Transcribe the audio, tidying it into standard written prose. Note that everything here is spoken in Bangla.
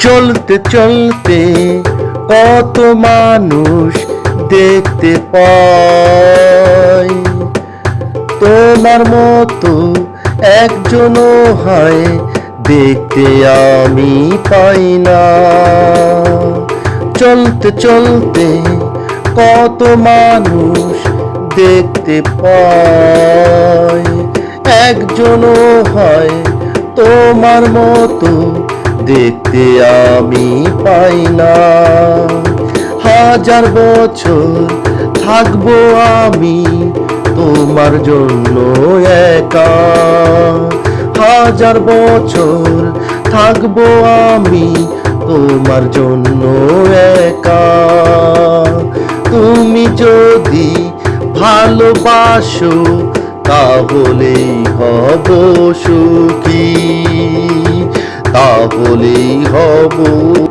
চলতে চলতে কত মানুষ দেখতে পাই, তোমার মতো একজনও হয় দেখতে আমি পাই না। চলতে চলতে কত মানুষ দেখতে পাই, একজনও হয় তোমার মতো দেখতে আমি পাই না। হাজার বছর থাকবো আমি তোমার জন্য একা, হাজার বছর থাকবো আমি তোমার জন্য একা। তুমি যদি ভালোবাসো তাহলেই হব সুখী, তাহলেই হব